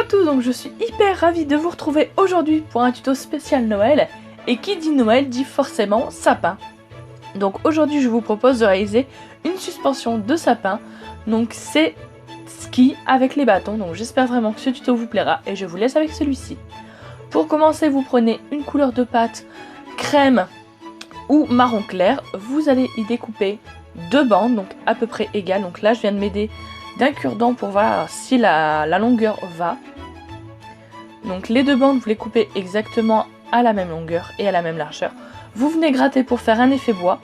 tous, donc je suis hyper ravie de vous retrouver aujourd'hui pour un tuto spécial Noël. Et qui dit Noël dit forcément sapin. Donc aujourd'hui je vous propose de réaliser une suspension de sapin. Donc c'est ski avec les bâtons, donc j'espère vraiment que ce tuto vous plaira et je vous laisse avec celui-ci. Pour commencer, vous prenez une couleur de pâte crème ou marron clair. Vous allez y découper deux bandes, donc à peu près égales. Donc là je viens de m'aider d'un cure-dent pour voir si la longueur va. Donc les deux bandes, vous les coupez exactement à la même longueur et à la même largeur. Vous venez gratter pour faire un effet bois.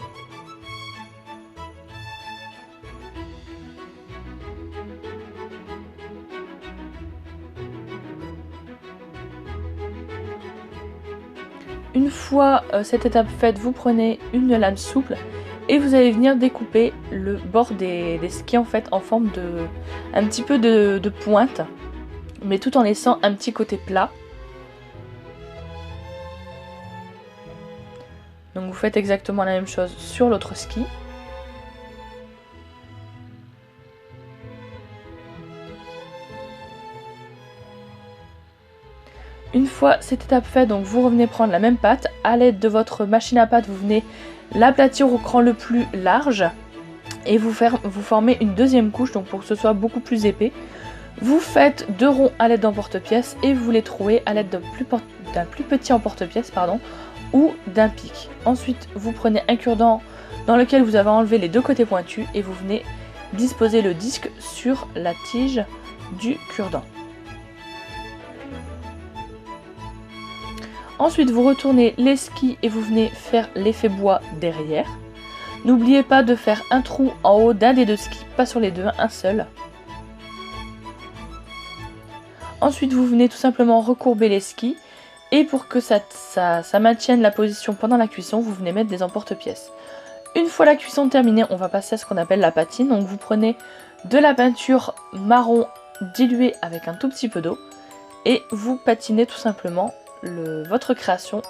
Une fois cette étape faite, vous prenez une lame souple et vous allez venir découper le bord des skis en fait en forme de un petit peu de pointe, mais tout en laissant un petit côté plat. Donc vous faites exactement la même chose sur l'autre ski. Une fois cette étape faite, donc vous revenez prendre la même pâte. À l'aide de votre machine à pâte, vous venez l'aplatir au cran le plus large et vous formez une deuxième couche, donc pour que ce soit beaucoup plus épais. Vous faites deux ronds à l'aide d'un porte-pièce et vous les trouez à l'aide d'un plus petit emporte-pièce ou d'un pic. Ensuite, vous prenez un cure-dent dans lequel vous avez enlevé les deux côtés pointus et vous venez disposer le disque sur la tige du cure-dent. Ensuite, vous retournez les skis et vous venez faire l'effet bois derrière. N'oubliez pas de faire un trou en haut d'un des deux skis, pas sur les deux, un seul. Ensuite, vous venez tout simplement recourber les skis et pour que ça maintienne la position pendant la cuisson, vous venez mettre des emporte-pièces. Une fois la cuisson terminée, on va passer à ce qu'on appelle la patine. Donc vous prenez de la peinture marron diluée avec un tout petit peu d'eau et vous patinez tout simplement votre création.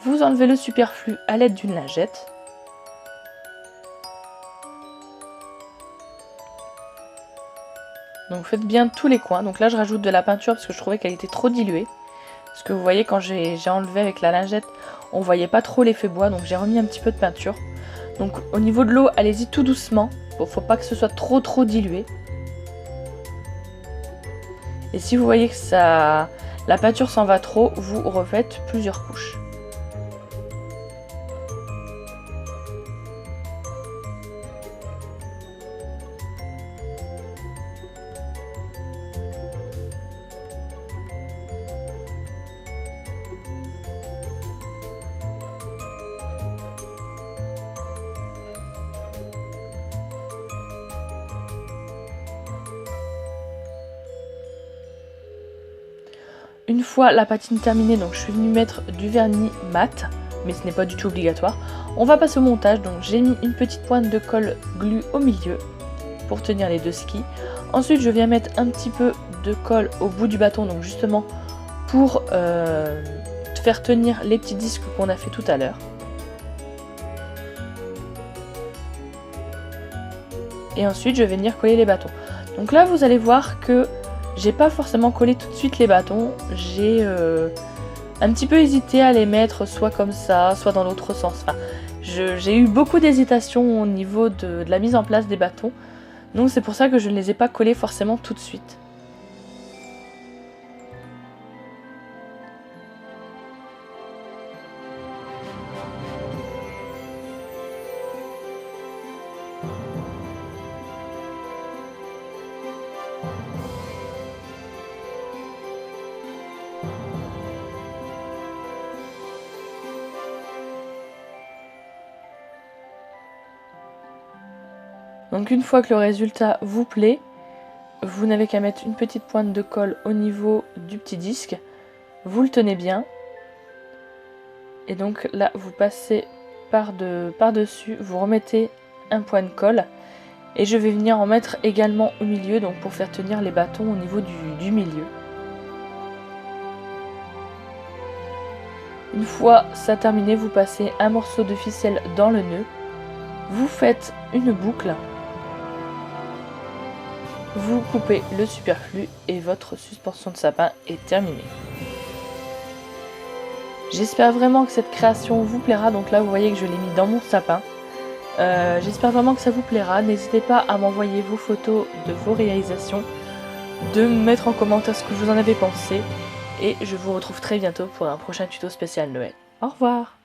Vous enlevez le superflu à l'aide d'une lingette. Donc vous faites bien tous les coins. Donc là je rajoute de la peinture parce que je trouvais qu'elle était trop diluée. Parce que vous voyez quand j'ai enlevé avec la lingette, on voyait pas trop l'effet bois, donc j'ai remis un petit peu de peinture. Donc au niveau de l'eau, allez-y tout doucement. Bon, faut pas que ce soit trop dilué. Et si vous voyez que la peinture s'en va trop, vous refaites plusieurs couches. Une fois la patine terminée, donc je suis venue mettre du vernis mat, mais ce n'est pas du tout obligatoire. On va passer au montage, donc j'ai mis une petite pointe de colle glue au milieu pour tenir les deux skis. Ensuite je viens mettre un petit peu de colle au bout du bâton, donc justement pour faire tenir les petits disques qu'on a fait tout à l'heure. Et ensuite je vais venir coller les bâtons. Donc là vous allez voir que j'ai pas forcément collé tout de suite les bâtons, j'ai un petit peu hésité à les mettre soit comme ça, soit dans l'autre sens. Enfin, j'ai eu beaucoup d'hésitation au niveau de la mise en place des bâtons, donc c'est pour ça que je ne les ai pas collés forcément tout de suite. Donc une fois que le résultat vous plaît, vous n'avez qu'à mettre une petite pointe de colle au niveau du petit disque. Vous le tenez bien. Et donc là, vous passez par-dessus, vous remettez un point de colle. Et je vais venir en mettre également au milieu, donc pour faire tenir les bâtons au niveau du milieu. Une fois ça terminé, vous passez un morceau de ficelle dans le nœud. Vous faites une boucle. vous coupez le superflu et votre suspension de sapin est terminée. J'espère vraiment que cette création vous plaira. Donc là vous voyez que je l'ai mis dans mon sapin. J'espère vraiment que ça vous plaira. N'hésitez pas à m'envoyer vos photos de vos réalisations, de me mettre en commentaire ce que vous en avez pensé. Et je vous retrouve très bientôt pour un prochain tuto spécial Noël. Au revoir!